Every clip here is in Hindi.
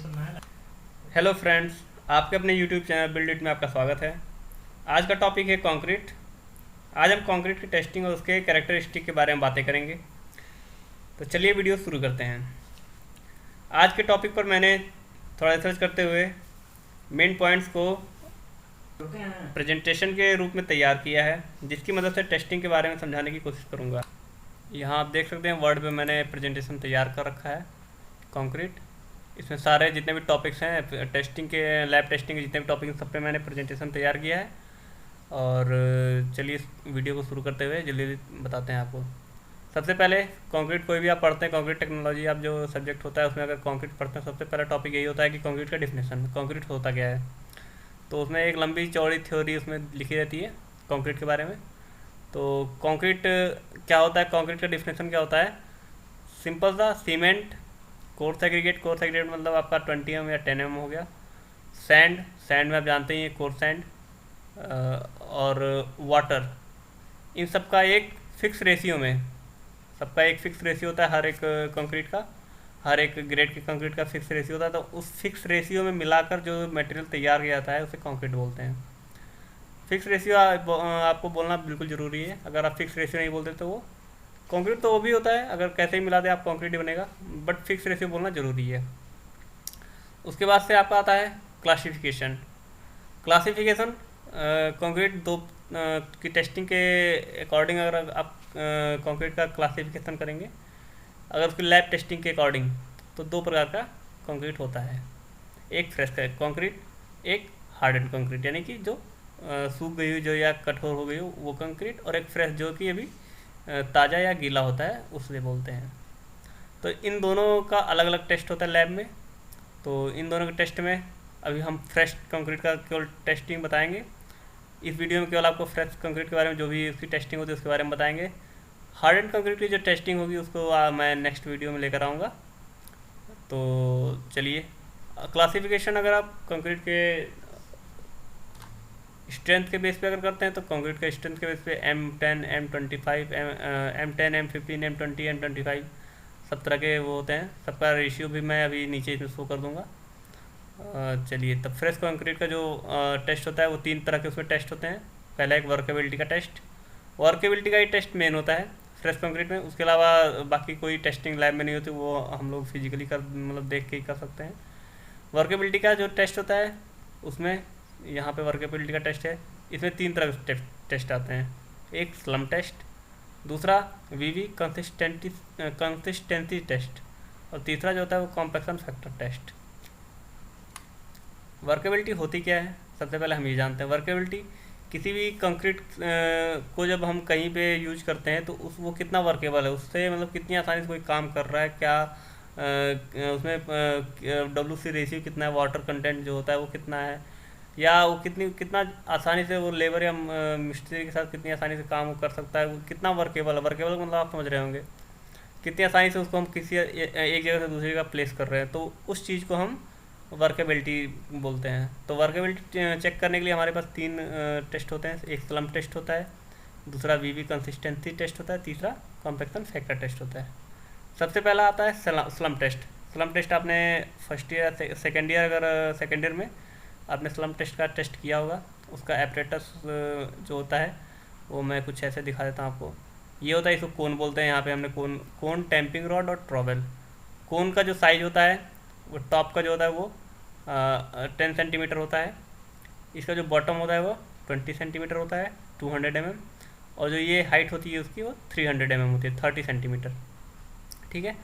हेलो फ्रेंड्स, आपके अपने यूट्यूब चैनल बिल्ड इट में आपका स्वागत है। आज का टॉपिक है कंक्रीट। आज हम कंक्रीट की टेस्टिंग और उसके कैरेक्टरिस्टिक के बारे में बातें करेंगे। तो चलिए वीडियो शुरू करते हैं। आज के टॉपिक पर मैंने थोड़ा रिसर्च करते हुए मेन पॉइंट्स को प्रेजेंटेशन के रूप में तैयार किया है, जिसकी मदद से टेस्टिंग के बारे में समझाने की कोशिश करूँगा। यहाँ आप देख सकते हैं वर्ड पे मैंने प्रेजेंटेशन तैयार कर रखा है कंक्रीट। इसमें सारे जितने भी टॉपिक्स हैं टेस्टिंग के, लैब टेस्टिंग के जितने भी टॉपिक हैं, सब पे मैंने प्रेजेंटेशन तैयार किया है। और चलिए इस वीडियो को शुरू करते हुए जल्दी जल्दी बताते हैं आपको। सबसे पहले कंक्रीट, कोई भी आप पढ़ते हैं कंक्रीट टेक्नोलॉजी, आप जो सब्जेक्ट होता है उसमें अगर कंक्रीट पढ़ते हैं, सबसे पहला टॉपिक यही होता है कि कंक्रीट का डिफिनेशन, कंक्रीट होता क्या है। तो उसमें एक लंबी चौड़ी थ्योरी उसमें लिखी रहती है कंक्रीट के बारे में। तो कंक्रीट क्या होता है, कंक्रीट का डिफिनेशन क्या होता है। सिंपल सा, सीमेंट, कोर्स एग्रीगेट मतलब आपका 20 mm या 10 mm हो गया। सैंड में आप जानते ही हैं कोर्स सैंड, और वाटर, इन सब का एक फिक्स रेशियो में, सबका एक फिक्स रेशियो होता है। हर एक कंक्रीट का, हर एक ग्रेड के कंक्रीट का फिक्स रेशियो होता है। तो उस फिक्स रेशियो में मिलाकर जो मटेरियल तैयार किया जाता है उसे कंक्रीट बोलते हैं। फिक्स रेशियो आपको बोलना बिल्कुल ज़रूरी है। अगर आप फिक्स रेशियो नहीं बोलते तो वो कंक्रीट तो वो भी होता है, अगर कैसे ही मिला दे आप कंक्रीट ही बनेगा, बट फिक्स रेशियो बोलना ज़रूरी है। उसके बाद से आपका आता है क्लासिफिकेशन। क्लासिफिकेशन कंक्रीट दो की टेस्टिंग के अकॉर्डिंग, अगर आप कंक्रीट का क्लासिफिकेशन करेंगे, अगर उसकी लैब टेस्टिंग के अकॉर्डिंग, तो दो प्रकार का कंक्रीट होता है। एक फ्रेश कंक्रीट, एक हार्डन कंक्रीट, यानी कि जो सूख गई हुई जो या कठोर हो गई हो वो कंक्रीट, और एक फ्रेश जो कि अभी ताज़ा या गीला होता है उसे बोलते हैं। तो इन दोनों का अलग अलग टेस्ट होता है लैब में। तो इन दोनों के टेस्ट में अभी हम फ्रेश कंक्रीट का केवल टेस्टिंग बताएंगे। इस वीडियो में केवल आपको फ्रेश कंक्रीट के बारे में जो भी उसकी टेस्टिंग होती है उसके बारे में बताएंगे। हार्डन कंक्रीट की जो टेस्टिंग होगी उसको मैं नेक्स्ट वीडियो में लेकर आऊँगा। तो चलिए, क्लासिफिकेशन अगर आप कंक्रीट के स्ट्रेंथ के बेस पे अगर करते हैं तो कंक्रीट का स्ट्रेंथ के बेस पे M10, M25, M10, M15, M20, M25 सब तरह के वो होते हैं। सबका रेशियो भी मैं अभी नीचे इसमें शो कर दूंगा। चलिए, तब फ्रेश कंक्रीट का जो टेस्ट होता है वो तीन तरह के उसमें टेस्ट होते हैं। पहला एक वर्केबिलिटी का टेस्ट, वर्केबिलिटी का ही टेस्ट मेन होता है फ्रेश कंक्रीट में। उसके अलावा बाकी कोई टेस्टिंग लैब में नहीं होती, वो हम लोग फिजिकली कर, मतलब देख के ही कर सकते हैं। वर्केबिलिटी का जो टेस्ट होता है उसमें, यहाँ पे वर्केबिलिटी का टेस्ट है, इसमें तीन तरह के टेस्ट आते हैं। एक स्लम टेस्ट, दूसरा वीवी कंसिस्टेंसी टेस्ट, और तीसरा जो होता है वो कॉम्पैक्शन फैक्टर टेस्ट। वर्केबिलिटी होती क्या है, सबसे पहले हम ये जानते हैं। वर्केबिलिटी, किसी भी कंक्रीट को जब हम कहीं पे यूज करते हैं तो उस वो कितना वर्केबल है, उससे मतलब कितनी आसानी से कोई काम कर रहा है, क्या उसमें WC रेशियो कितना है, वाटर कंटेंट जो होता है वो कितना है, या वो कितना आसानी से वो लेबर या मिस्त्री के साथ कितनी आसानी से काम कर सकता है, वो कितना वर्केबल है। वर्केबल मतलब आप समझ रहे होंगे, कितनी आसानी से उसको हम किसी एक जगह से दूसरी जगह प्लेस कर रहे हैं, तो उस चीज़ को हम वर्केबिलिटी बोलते हैं। तो वर्केबिलिटी चेक करने के लिए हमारे पास तीन टेस्ट होते हैं। एक स्लम टेस्ट होता है, दूसरा वीवी कंसिस्टेंसी टेस्ट होता है, तीसरा कॉम्पैक्शन फैक्टर टेस्ट होता है। सबसे पहला आता है स्लम टेस्ट। स्लम टेस्ट आपने फर्स्ट ईयर, सेकेंड ईयर, अगर सेकेंड ईयर में आपने स्लम टेस्ट का टेस्ट किया होगा। उसका एपरेटस जो होता है वो मैं कुछ ऐसे दिखा देता हूँ आपको। ये होता है, इसको कोन बोलते हैं। यहाँ पे हमने कोन, टैंपिंग रॉड और ट्रॉवेल। कोन का जो साइज होता है वो टॉप का जो होता है वो 10 सेंटीमीटर होता है। इसका जो बॉटम होता है वो 20 सेंटीमीटर होता है, 200 mm। और जो ये हाइट होती है उसकी वो 300 mm होती है, 30 सेंटीमीटर। ठीक है।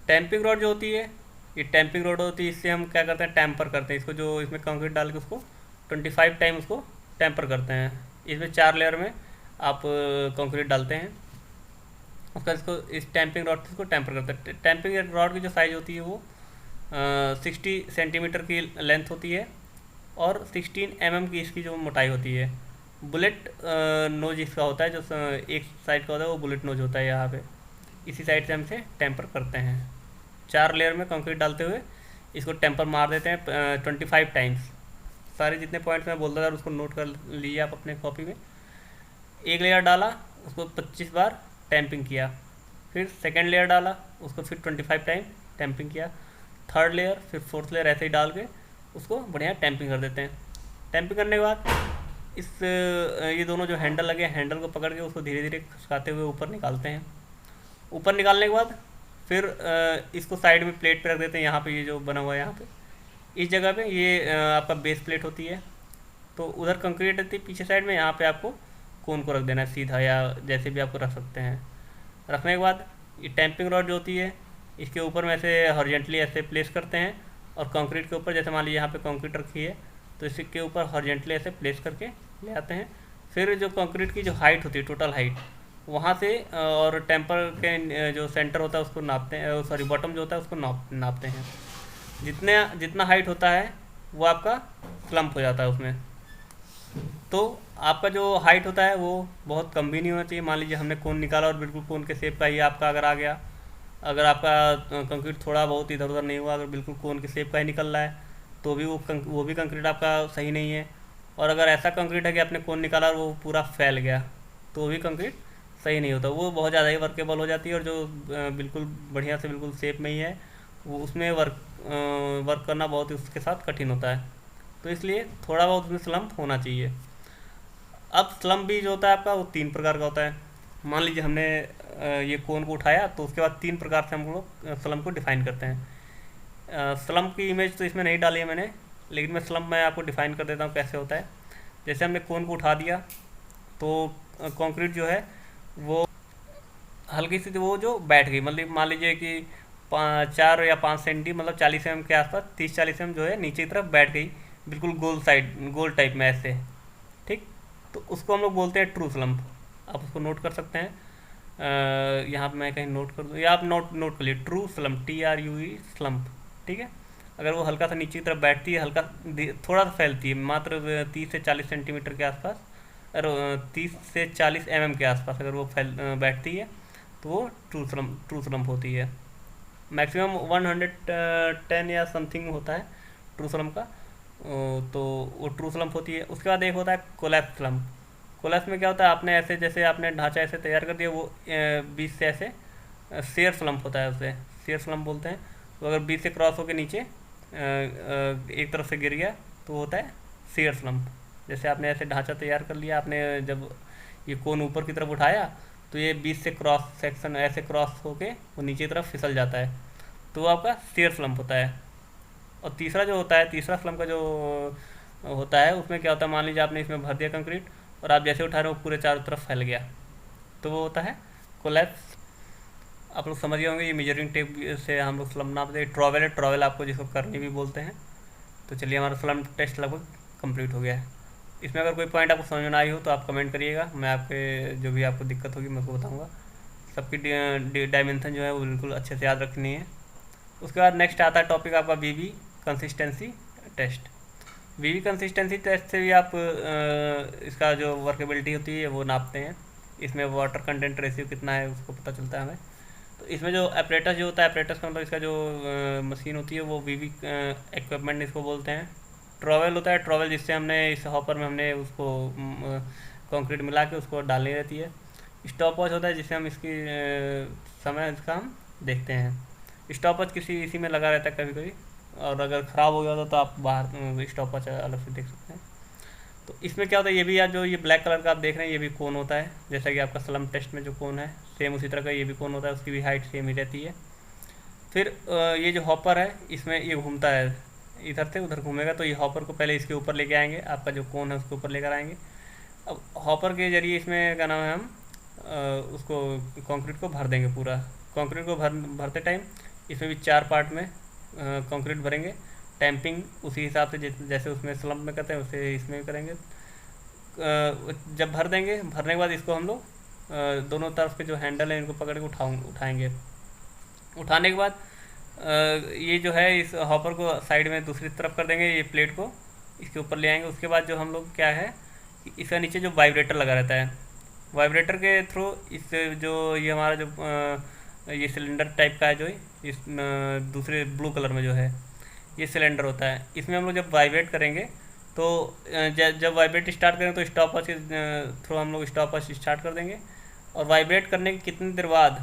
टैंपिंग रॉड जो होती है, ये टैंपिंग रॉड होती है, इससे हम क्या करते हैं, टैंपर करते हैं इसको। जो इसमें कंक्रीट डाल के उसको 25 टाइम उसको टैंपर करते हैं। इसमें 4 लेयर में आप कंक्रीट डालते हैं, उसका इसको इस टैंपिंग रॉड से इसको टैंपर करते हैं। टैंपिंग रॉड की जो साइज़ होती है वो 60 सेंटीमीटर की लेंथ होती है, और 16 mm की इसकी जो मोटाई होती है। बुलेट नोज इसका होता है, जो एक साइड का होता है वो बुलेट नोज होता है यहाँ पे। इसी साइड से हम इसे टैंपर करते हैं। 4 लेयर में कंक्रीट डालते हुए इसको टेम्पर मार देते हैं 25 टाइम्स। सारे जितने पॉइंट्स मैं बोलता था उसको नोट कर लीजिए आप अपने कॉपी में। एक लेयर डाला, उसको 25 बार टैंपिंग किया, फिर सेकेंड लेयर डाला, उसको फिर 25 टाइम टैंपिंग किया, थर्ड लेयर, फिर फोर्थ लेयर, ऐसे ही डाल के उसको बढ़िया टैंपिंग कर देते हैं। टैंपिंग करने के बाद ये दोनों जो हैंडल लगे, हैंडल को पकड़ के उसको धीरे धीरे खसकाते हुए ऊपर निकालते हैं। ऊपर निकालने के बाद फिर इसको साइड में प्लेट पे रख देते हैं। यहाँ पे ये जो बना हुआ है, यहाँ पे इस जगह पे ये आपका बेस प्लेट होती है। तो उधर कंक्रीट रहती है पीछे साइड में, यहाँ पे आपको कोन को रख देना है सीधा, या जैसे भी आपको रख सकते हैं। रखने के बाद ये टैंपिंग रॉड जो होती है, इसके ऊपर में ऐसे हॉरिजेंटली ऐसे प्लेस करते हैं, और कंक्रीट के ऊपर, जैसे मान लीजिए यहाँ पे कंक्रीट रखी है, तो इसके ऊपर हॉरिजेंटली ऐसे प्लेस करके ले आते हैं। फिर जो कंक्रीट की जो हाइट होती है, टोटल हाइट, वहाँ से और टेम्पर के जो सेंटर होता है उसको नापते हैं, सॉरी बॉटम जो होता है उसको नापते हैं। जितना हाइट होता है वो आपका क्लम्प हो जाता है उसमें। तो आपका जो हाइट होता है वो बहुत कम भी नहीं होना चाहिए। मान लीजिए हमने कोन निकाला और बिल्कुल कोन के शेप का ही आपका अगर आ गया, अगर आपका कंक्रीट थोड़ा बहुत इधर उधर नहीं हुआ, अगर बिल्कुल कोन के शेप का ही निकल रहा है, तो भी वो भी कंक्रीट आपका सही नहीं है। और अगर ऐसा कंक्रीट है कि आपने कोन निकाला और वो पूरा फैल गया, तो भी कंक्रीट सही नहीं होता, वो बहुत ज़्यादा ही वर्केबल हो जाती है। और जो बिल्कुल बढ़िया से बिल्कुल शेप में ही है, वो उसमें वर्क करना बहुत ही उसके साथ कठिन होता है। तो इसलिए थोड़ा बहुत उसमें स्लम्प होना चाहिए। अब स्लम्प भी जो होता है आपका, वो 3 प्रकार का होता है। मान लीजिए हमने ये कोन को उठाया, तो उसके बाद 3 प्रकार से हम लोग स्लम्प को डिफ़ाइन करते हैं। स्लम्प की इमेज तो इसमें नहीं डाली है मैंने, लेकिन मैं स्लम्प मैं आपको डिफ़ाइन कर देता हूँ कैसे होता है। जैसे हमने कोन को उठा दिया, तो कंक्रीट जो है वो हल्की सी वो जो बैठ गई, मतलब मान लीजिए कि 4 या 5 सेंटी, मतलब 40 mm के आसपास, 30-40 mm जो है नीचे की तरफ बैठ गई, बिल्कुल गोल टाइप में ऐसे, ठीक। तो उसको हम लोग बोलते हैं ट्रू स्लम्प। आप उसको नोट कर सकते हैं, यहाँ पे मैं कहीं नोट कर दूँ, या आप नोट कर लिए, ट्रू स्लम्प, TRUE स्लम्प, ठीक है। अगर वो हल्का सा नीचे की तरफ बैठती है, हल्का थोड़ा सा फैलती है, मात्र 30 से 40 सेंटीमीटर के आसपास, और 30 से 40 mm के आसपास अगर वो बैठती है, तो वो ट्रू स्लम्प होती है। मैक्सिमम 110 या समथिंग होता है ट्रू स्लम्प का, तो वो ट्रू स्लम्प होती है। उसके बाद एक होता है कोलैप्स स्लम्प। कोलैप्स में क्या होता है, आपने ऐसे जैसे आपने ढांचा ऐसे तैयार कर दिया, वो बीच से ऐसे शेयर स्लम्प होता है, उसे शेयर स्लम्प बोलते हैं। तो अगर बीच से क्रॉस होकर नीचे एक तरफ से गिर गया, तो वो होता है शेयर स्लम्प। जैसे आपने ऐसे ढांचा तैयार कर लिया, आपने जब ये कोन ऊपर की तरफ उठाया, तो ये बीच से क्रॉस सेक्शन ऐसे क्रॉस होके वो नीचे की तरफ फिसल जाता है, तो वो आपका शेयर स्लम्प होता है। और तीसरा जो होता है, तीसरा स्लम्प का जो होता है, उसमें क्या होता है, मान लीजिए आपने इसमें भर दिया कंक्रीट, और आप जैसे उठा रहे हो पूरे चारों तरफ फैल गया, तो वो होता है कोलैप्स। आप लोग समझ गए होंगे, ये मेजरिंग टेप से हम लोग स्लम्प नापते हैं। ट्रॉवेल है, ट्रॉवेल आपको जिसको करनी भी बोलते हैं। तो चलिए, हमारा स्लम्प टेस्ट लगभग कंप्लीट हो गया है। इसमें अगर कोई पॉइंट आपको समझ में ना आई हो तो आप कमेंट करिएगा, मैं आपके जो भी आपको दिक्कत होगी मैं आपको बताऊँगा। सबकी डायमेंशन जो है वो बिल्कुल अच्छे से याद रखनी है। उसके बाद नेक्स्ट आता है टॉपिक आपका VV consistency test. VV consistency test से भी आप इसका जो वर्केबिलिटी होती है वो नापते हैं। इसमें वाटर कंटेंट रेशियो कितना है उसको पता चलता है हमें। तो इसमें जो एपरेटस जो होता है, एपरेटस का मतलब इसका जो मशीन होती है, वो VV इक्विपमेंट इसको बोलते हैं। ट्रॉवेल होता है, ट्रॉवेल जिससे हमने इस हॉपर में हमने उसको कंक्रीट मिला के उसको डालनी रहती है। स्टॉप वॉच होता है, जिससे हम इसकी समय इसका हम देखते हैं। स्टॉप वॉच इसी में लगा रहता है कभी कभी, और अगर ख़राब हो गया होता तो आप बाहर स्टॉप वॉच अलग से देख सकते हैं। तो इसमें क्या होता है, ये भी यार जो ये ब्लैक कलर का आप देख रहे हैं, ये भी कोन होता है। जैसा कि आपका स्लम्प टेस्ट में जो कोन है, सेम उसी तरह का ये भी कोन होता है, उसकी भी हाइट सेम ही रहती है। फिर ये जो हॉपर है, इसमें ये घूमता है, इधर से उधर घूमेगा, तो ये हॉपर को पहले इसके ऊपर लेके आएंगे, आपका जो कोन है उसके ऊपर लेकर आएंगे। अब हॉपर के जरिए इसमें क्या नाम है, हम उसको कंक्रीट को भर देंगे पूरा। कंक्रीट को भरते टाइम इसमें भी 4 पार्ट में कंक्रीट भरेंगे। टैंपिंग उसी हिसाब से जैसे उसमें स्लम्प में करते हैं वैसे इसमें भी करेंगे। जब भर देंगे, भरने के बाद इसको हम लोग दोनों तरफ के जो हैंडल है इनको पकड़ के उठाएंगे। उठाने के बाद ये जो है इस हॉपर को साइड में दूसरी तरफ कर देंगे, ये प्लेट को इसके ऊपर ले आएंगे। उसके बाद जो हम लोग क्या है, इसका नीचे जो वाइब्रेटर लगा रहता है, वाइब्रेटर के थ्रू इस जो ये हमारा जो ये सिलेंडर टाइप का है, जो इस दूसरे ब्लू कलर में जो है ये सिलेंडर होता है, इसमें हम लोग जब वाइब्रेट करेंगे तो जब वाइब्रेट स्टार्ट करेंगे तो स्टॉप वॉच के थ्रू हम लोग स्टॉप वॉच स्टार्ट कर देंगे। और वाइब्रेट करने के कितनी देर बाद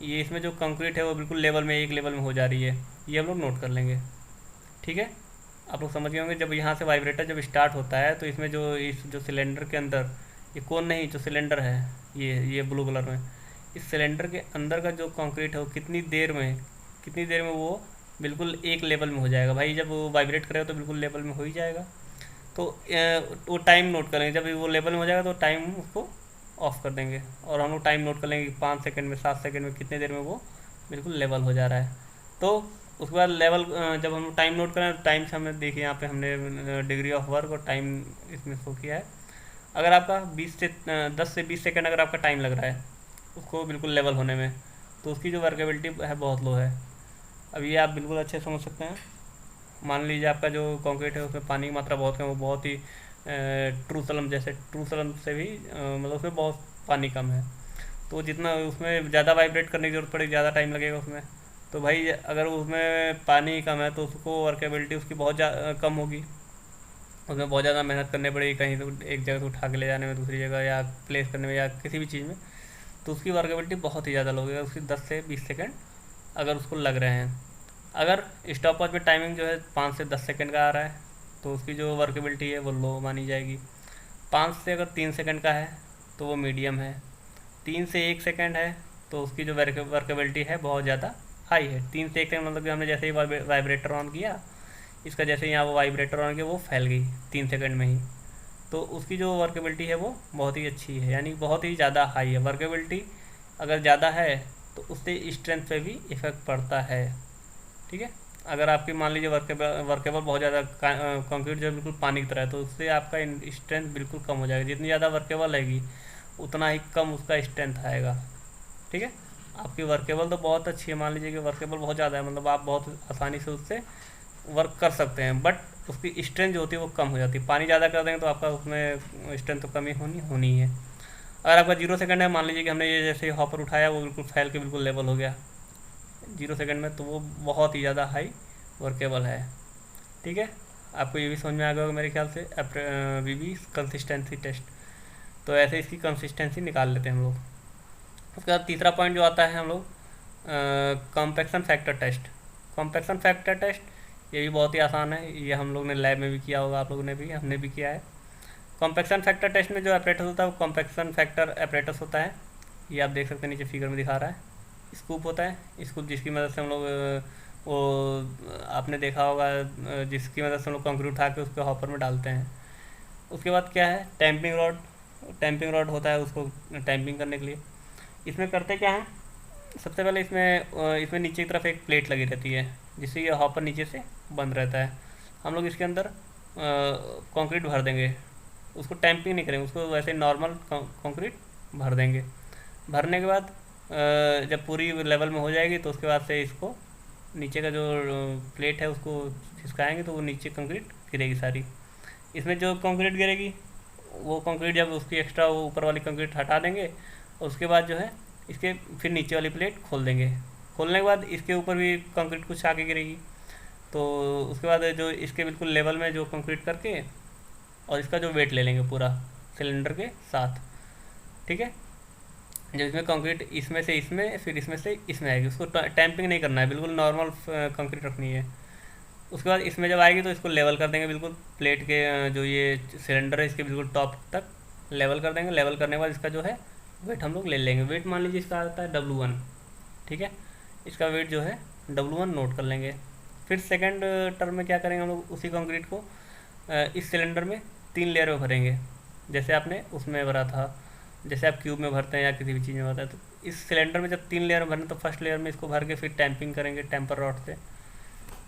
ये इसमें जो कंक्रीट है वो बिल्कुल लेवल में, एक लेवल में हो जा रही है, ये हम लोग नोट कर लेंगे। ठीक है, आप लोग समझ गए होंगे। जब यहाँ से वाइब्रेटर जब स्टार्ट होता है तो इसमें जो इस जो सिलेंडर के अंदर, ये कौन नहीं, जो सिलेंडर है ये ब्लू कलर में, इस सिलेंडर के अंदर का जो कंक्रीट है वो कितनी देर में वो बिल्कुल एक लेवल में हो जाएगा। भाई जब वो वाइब्रेट करेगा तो बिल्कुल लेवल में हो ही जाएगा। तो वो टाइम नोट करेंगे, जब वो लेवल में हो जाएगा तो टाइम उसको ऑफ कर देंगे, और हम लोग टाइम नोट कर लेंगे कि 5 सेकंड में, 7 सेकंड में, कितने देर में वो बिल्कुल लेवल हो जा रहा है। तो उसके बाद लेवल, जब हम टाइम नोट करें तो टाइम से हमने देखिए यहाँ पे हमने डिग्री ऑफ वर्क और टाइम इसमें शो किया है। अगर आपका 10 से 20 सेकंड अगर आपका टाइम लग रहा है उसको बिल्कुल लेवल होने में, तो उसकी जो वर्केबिलिटी है बहुत लो है। अब ये आप बिल्कुल अच्छे से समझ सकते हैं। मान लीजिए आपका जो कंक्रीट है उसमें पानी की मात्रा बहुत कम है, वो बहुत ही ट्रू सलम से भी मतलब उसमें बहुत पानी कम है, तो जितना उसमें ज़्यादा वाइब्रेट करने की जरूरत पड़ेगी, ज़्यादा टाइम लगेगा उसमें। तो भाई अगर उसमें पानी कम है तो उसको वर्केबिलिटी उसकी बहुत कम होगी, उसमें बहुत ज़्यादा मेहनत करनी पड़ेगी, कहीं तो एक जगह से उठा के ले जाने में दूसरी जगह, या प्लेस करने में, या किसी भी चीज़ में, तो उसकी वर्केबिलिटी बहुत ही ज़्यादा लगेगा, उसकी 10 से 20 सेकंड अगर उसको लग रहे हैं। अगर स्टॉप वॉच में टाइमिंग जो है 5 से 10 सेकंड का आ रहा है तो उसकी जो वर्केबिलिटी है वो लो मानी जाएगी। 5 से अगर 3 सेकंड का है तो वो मीडियम है। 3 से 1 सेकंड है तो उसकी जो वर्केबिलिटी है बहुत ज़्यादा हाई है। 3 से 1 सेकंड मतलब कि हमने जैसे ही वाइब्रेटर ऑन किया, इसका जैसे ही यहाँ वो वाइब्रेटर ऑन किया वो फैल गई 3 सेकंड में ही, तो उसकी जो वर्केबिलिटी है वो बहुत ही अच्छी है, यानी बहुत ही ज़्यादा हाई है। वर्केबिलिटी अगर ज़्यादा है तो उससे स्ट्रेंथ पे भी इफ़ेक्ट पड़ता है। ठीक है, अगर आपकी मान लीजिए वर्केबल बहुत ज़्यादा कंक्रीट जो बिल्कुल पानी की तरह है, तो उससे आपका स्ट्रेंथ बिल्कुल कम हो जाएगा। जितनी ज़्यादा वर्केबल रहेगी उतना ही कम उसका स्ट्रेंथ आएगा। ठीक है, आपकी वर्केबल तो बहुत अच्छी है, मान लीजिए कि वर्केबल बहुत ज़्यादा है, मतलब आप बहुत आसानी से उससे वर्क कर सकते हैं, बट उसकी स्ट्रेंथ जो होती है वो कम हो जाती है। पानी ज़्यादा कर देंगे तो आपका उसमें स्ट्रेंथ तो कमी होनी है। अगर आपका 0 सेकंड है, मान लीजिए कि हमने ये जैसे हॉपर उठाया वो बिल्कुल फैल के बिल्कुल लेवल हो गया 0 सेकंड में, तो वो बहुत ही ज़्यादा हाई वर्केबल है। ठीक है, आपको ये भी समझ में आ गया होगा मेरे ख्याल से वीबी कंसिस्टेंसी टेस्ट। तो ऐसे इसकी कंसिस्टेंसी निकाल लेते हैं हम लोग। उसके बाद तीसरा पॉइंट जो आता है हम लोग compaction factor test. Compaction factor test ये भी बहुत ही आसान है, ये हम लोग ने लैब में भी किया होगा, आप लोगों ने भी, हमने भी किया है। कॉम्पैक्शन फैक्टर टेस्ट में जो ऑपरेटस होता है वो कॉम्पैक्शन फैक्टर ऑपरेटस होता है। ये आप देख सकते हैं नीचे फिगर में दिखा रहा है। स्कूप होता है, स्कूप जिसकी मदद से हम लोग वो आपने देखा होगा जिसकी मदद से हम लोग कंक्रीट उठा के उसके हॉपर में डालते हैं। उसके बाद क्या है, टैंपिंग रॉड। टैंपिंग रॉड होता है उसको टैंपिंग करने के लिए। इसमें करते क्या है, सबसे पहले इसमें नीचे की तरफ एक प्लेट लगी रहती है जिससे ये हॉपर नीचे से बंद रहता है। हम लोग इसके अंदर कंक्रीट भर देंगे, उसको टैंपिंग नहीं करेंगे, उसको वैसे नॉर्मल कंक्रीट भर देंगे। भरने के बाद जब पूरी लेवल में हो जाएगी तो उसके बाद से इसको नीचे का जो प्लेट है उसको खिसकाएंगे तो वो नीचे कंक्रीट गिरेगी सारी। इसमें जो कंक्रीट गिरेगी वो कंक्रीट जब उसकी एक्स्ट्रा वो ऊपर वाली कंक्रीट हटा देंगे, और उसके बाद जो है इसके फिर नीचे वाली प्लेट खोल देंगे। खोलने के बाद इसके ऊपर भी कंक्रीट कुछ आके गिरेगी, तो उसके बाद जो इसके बिल्कुल लेवल में जो कंक्रीट करके और इसका जो वेट ले लेंगे पूरा सिलेंडर के साथ। ठीक है, जब इसमें कंक्रीट इसमें से इसमें फिर इसमें से इसमें आएगी, उसको टैंपिंग नहीं करना है, बिल्कुल नॉर्मल कंक्रीट रखनी है। उसके बाद इसमें जब आएगी तो इसको लेवल कर देंगे, बिल्कुल प्लेट के जो ये सिलेंडर है इसके बिल्कुल टॉप तक लेवल कर देंगे। लेवल करने के बाद इसका जो है वेट हम लोग ले लेंगे। वेट मान लीजिए इसका आता है W1। ठीक है, इसका वेट जो है W1 नोट कर लेंगे। फिर सेकंड टर्म में क्या करेंगे, हम लोग उसी कंक्रीट को इस सिलेंडर में 3 लेयर में भरेंगे, जैसे आपने उसमें भरा था, जैसे आप क्यूब में भरते हैं या किसी भी चीज़ में भरते हैं। तो इस सिलेंडर में जब 3 लेयर में भरना तो फर्स्ट लेयर में इसको भर के फिर टैंपिंग करेंगे टेम्पर रॉड से,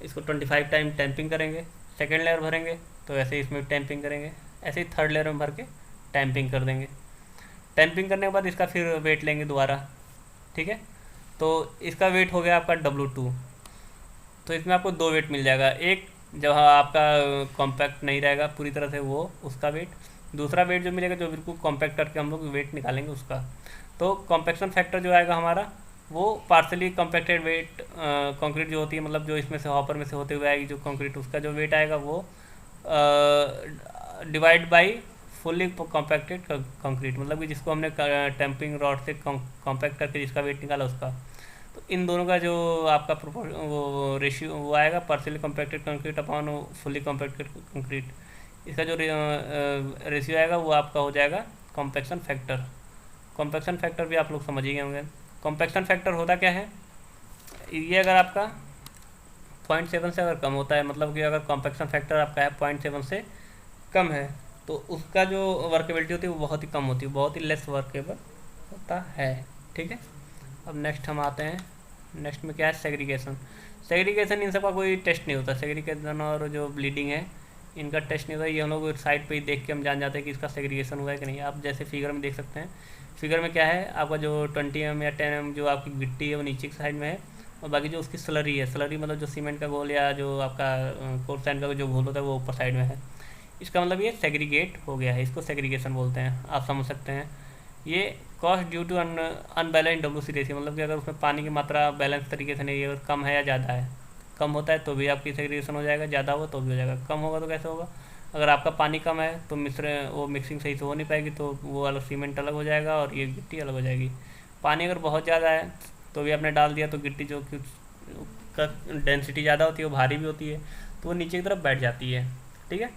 इसको 25 टाइम टैंपिंग करेंगे। सेकेंड लेयर भरेंगे तो ऐसे ही इसमें टैंपिंग करेंगे, ऐसे ही थर्ड लेयर में भर के टैंपिंग कर देंगे। टैंपिंग करने के बाद इसका फिर वेट लेंगे दोबारा। ठीक है, तो इसका वेट हो गया आपका W2। तो इसमें आपको 2 वेट मिल जाएगा, एक जब आपका कॉम्पैक्ट नहीं रहेगा पूरी तरह से वो उसका वेट, दूसरा वेट जो मिलेगा जो बिल्कुल कॉम्पैक्ट करके हम लोग वेट निकालेंगे उसका। तो कॉम्पैक्शन फैक्टर जो आएगा हमारा वो पार्सली कॉम्पैक्टेड वेट कंक्रीट जो होती है, मतलब जो इसमें से हॉपर में से होते हुए आएगी जो कंक्रीट, उसका जो वेट आएगा वो divide by fully compacted concrete, मतलब कि जिसको हमने टैंपिंग रॉड से कॉम्पैक्ट करके जिसका वेट निकाला उसका। तो इन दोनों का जो आपका वो रेशियो वो आएगा, partially compacted concrete upon fully compacted concrete, इसका जो रेशियो आएगा वो आपका हो जाएगा कॉम्पैक्शन फैक्टर। कॉम्पैक्शन फैक्टर भी आप लोग समझ ही गए होंगे। कॉम्पैक्शन फैक्टर होता क्या है, ये अगर आपका 0.7 से अगर कम होता है, मतलब कि अगर कॉम्पैक्शन फैक्टर आपका है 0.7 से कम है, तो उसका जो वर्केबिलिटी होती है वो बहुत ही कम होती है, बहुत ही लेस वर्केबल होता है। ठीक है, अब नेक्स्ट हम आते हैं, नेक्स्ट में क्या है, सेग्रीगेशन। सेग्रीगेशन इन सब का कोई टेस्ट नहीं होता, सेग्रीगेशन और जो ब्लीडिंग है इनका टेस्ट नहीं होता, ये हम लोग साइड पे ही देख के हम जान जाते हैं कि इसका सेग्रीगेशन हुआ है कि नहीं। आप जैसे फिगर में देख सकते हैं, फिगर में क्या है, आपका जो 20 mm या 10 mm जो आपकी गिट्टी है वो नीचे की साइड में है, और बाकी जो उसकी स्लरी है, स्लरी मतलब जो सीमेंट का घोल या जो आपका कोर्स सैंड का जो घोल होता है वो ऊपर साइड में है। इसका मतलब ये सेग्रीगेट हो गया है, इसको सेग्रीगेशन बोलते हैं, आप समझ सकते हैं। ये cost due to unbalance WC ratio, मतलब कि अगर उसमें पानी की मात्रा बैलेंस तरीके से नहीं है, अगर कम है या ज़्यादा है, कम होता है तो भी आपकी सेग्रीगेशन हो जाएगा, ज़्यादा होगा तो भी हो जाएगा। कम होगा तो कैसे होगा, अगर आपका पानी कम है तो वो मिक्सिंग सही से हो नहीं पाएगी, तो वो अलग सीमेंट अलग हो जाएगा और ये गिट्टी अलग हो जाएगी। पानी अगर बहुत ज़्यादा है तो भी आपने डाल दिया, तो गिट्टी जो कि का डेंसिटी ज़्यादा होती है वो भारी भी होती है, तो वो नीचे की तरफ बैठ जाती है। ठीक है,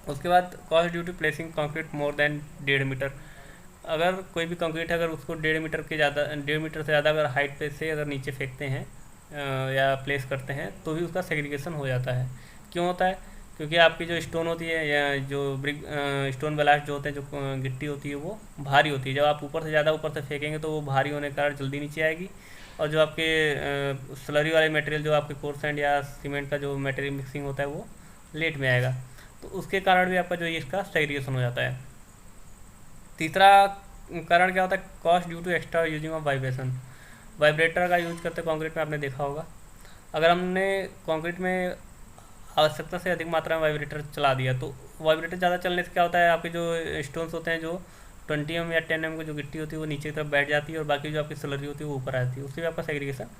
उसके बाद cost due to placing concrete more than 1.5 metre, अगर कोई भी कंक्रीट है अगर उसको 1.5 मीटर के ज़्यादा, 1.5 मीटर से ज़्यादा अगर हाइट पे से अगर नीचे फेंकते हैं या प्लेस करते हैं तो भी उसका सेग्रीगेशन हो जाता है। क्यों होता है, क्योंकि आपकी जो स्टोन होती है या जो ब्रिक स्टोन ब्लास्ट जो होते हैं, जो गिट्टी होती है वो भारी होती है, जब आप ऊपर से ज़्यादा ऊपर से फेंकेंगे तो वो भारी होने के कारण जल्दी नीचे आएगी, और जो आपके स्लरी वाले मटेरियल जो आपके कोर्स सैंड या सीमेंट का जो मटेरियल मिक्सिंग होता है वो लेट में आएगा, तो उसके कारण भी आपका जो ये इसका सेग्रीगेशन हो जाता है। तीसरा कारण क्या होता है, cost due to extra using of vibration. Vibrator का यूज करते कंक्रीट में आपने देखा होगा, अगर हमने कंक्रीट में आवश्यकता से अधिक मात्रा में वाइब्रेटर चला दिया, तो वाइब्रेटर ज़्यादा चलने से क्या होता है, आपके जो स्टोन्स होते हैं, जो 20 mm या 10 mm की जो गिट्टी होती है वो नीचे की तरफ बैठ जाती है, और बाकी जो आपकी स्लरी होती है वो ऊपर आती है, उससे भी आपका सेग्रीगेशन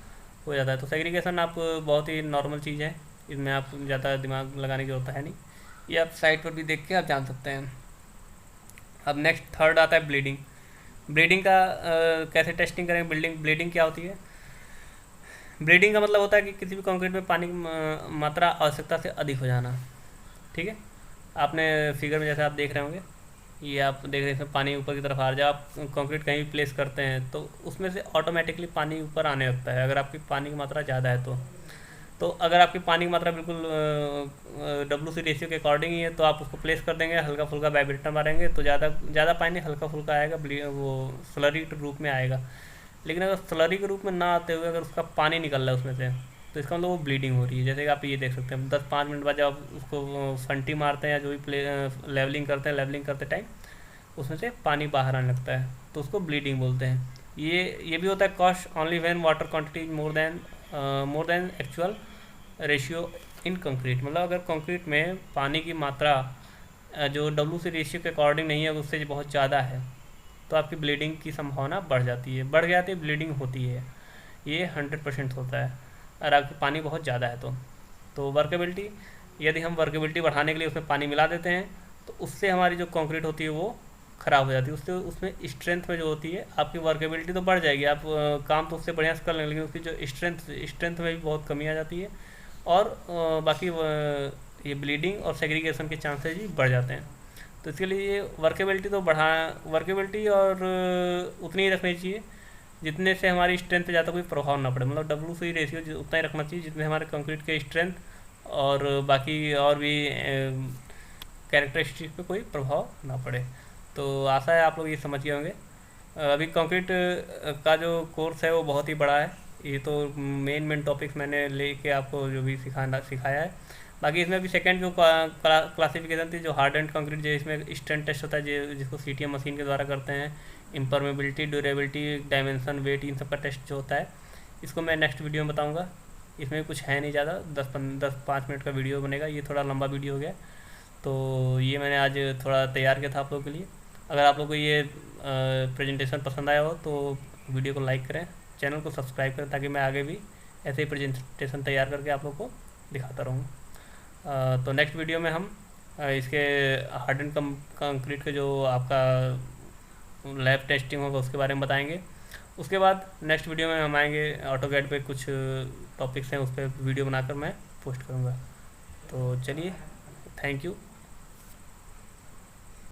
हो जाता है। तो सेग्रीगेशन आप बहुत ही नॉर्मल चीज़ है, इसमें आप ज़्यादा दिमाग लगाने की जरूरत है नहीं, ये आप साइट पर भी देख के आप जान सकते हैं। अब नेक्स्ट थर्ड आता है ब्लीडिंग। ब्लीडिंग का कैसे टेस्टिंग करेंगे, ब्लीडिंग क्या होती है। ब्लीडिंग का मतलब होता है कि किसी भी कंक्रीट में पानी की मात्रा आवश्यकता से अधिक हो जाना। ठीक है, आपने फिगर में जैसे आप देख रहे होंगे, ये आप देख रहे हैं पानी ऊपर की तरफ आ रहा है, जब आप कंक्रीट कहीं भी प्लेस करते हैं तो उसमें से ऑटोमेटिकली पानी ऊपर आने लगता है, अगर आपकी पानी की मात्रा ज़्यादा है तो अगर आपकी पानी की मात्रा बिल्कुल WC रेशियो के अकॉर्डिंग ही है तो आप उसको प्लेस कर देंगे, हल्का फुल्का वाइब्रेटर मारेंगे तो ज़्यादा पानी हल्का फुल्का आएगा, वो स्लरी के रूप में आएगा। लेकिन अगर स्लरी के रूप में ना आते हुए अगर उसका पानी निकल रहा है उसमें से, तो इसका मतलब वो ब्लीडिंग हो रही है। जैसे कि आप ये देख सकते हैं 10-5 मिनट बाद जब आप उसको फंटी मारते हैं या जो भी लेवलिंग करते हैं, लेवलिंग करते टाइम उसमें से पानी बाहर आने लगता है, तो उसको ब्लीडिंग बोलते हैं। ये भी होता है cost only when water quantity more than actual ratio in concrete, मतलब अगर कंक्रीट में पानी की मात्रा जो WC रेशियो के अकॉर्डिंग नहीं है, उससे बहुत ज़्यादा है, तो आपकी ब्लीडिंग की संभावना बढ़ जाती है, बढ़ जाती है, ब्लीडिंग होती है, ये 100% होता है अगर आपकी पानी बहुत ज़्यादा है तो वर्केबिलिटी, यदि हम वर्केबिलिटी बढ़ाने के लिए उसमें पानी मिला देते हैं तो उससे हमारी जो कंक्रीट होती है वो ख़राब हो जाती है, उससे उसमें स्ट्रेंथ में जो होती है आपकी वर्केबिलिटी तो बढ़ जाएगी, आप काम तो उससे बढ़िया से कर लेंगे, लेकिन उसकी जो स्ट्रेंथ में भी बहुत कमी आ जाती है, और बाकी ये ब्लीडिंग और सेग्रीगेशन के चांसेस भी बढ़ जाते हैं। तो इसके लिए वर्केबिलिटी और उतनी ही रखनी चाहिए जितने से हमारी स्ट्रेंथ पे ज़्यादा कोई प्रभाव ना पड़े, मतलब WC रेशियो उतना ही रखना चाहिए जितने हमारे कंक्रीट के स्ट्रेंथ और बाकी और भी कैरेक्टरिस्टिक पे कोई प्रभाव ना पड़े। तो आशा है आप लोग ये समझ गए होंगे। अभी कंक्रीट का जो कोर्स है वो बहुत ही बड़ा है, ये तो मेन टॉपिक्स मैंने लेके आपको जो भी सिखाया है। बाकी इसमें भी सेकंड जो क्लासिफिकेशन थी, जो हार्ड एंड कंक्रीट, जो इसमें स्ट्रेंथ टेस्ट होता है जिसको CTM मशीन के द्वारा करते हैं, इम्परमेबिलिटी, ड्यूरेबिलिटी, डायमेंशन, वेट, इन सब का टेस्ट जो होता है, इसको मैं नेक्स्ट वीडियो में बताऊँगा। इसमें कुछ है नहीं ज़्यादा, 10-5 मिनट का वीडियो बनेगा, ये थोड़ा लंबा वीडियो हो गया, तो ये मैंने आज थोड़ा तैयार किया था आप लोगों के लिए। अगर आप लोग को ये प्रेजेंटेशन पसंद आया हो तो वीडियो को लाइक करें, चैनल को सब्सक्राइब करें, ताकि मैं आगे भी ऐसे ही प्रेजेंटेशन तैयार करके आप लोग को दिखाता रहूँ। तो नेक्स्ट वीडियो में हम इसके हार्ड एंड कंक्रीट के जो आपका लैब टेस्टिंग होगा उसके बारे में बताएंगे, उसके बाद नेक्स्ट वीडियो में हम आएंगे ऑटोकैड पे, कुछ टॉपिक्स हैं उस पर वीडियो बनाकर मैं पोस्ट करूँगा। तो चलिए, थैंक यू।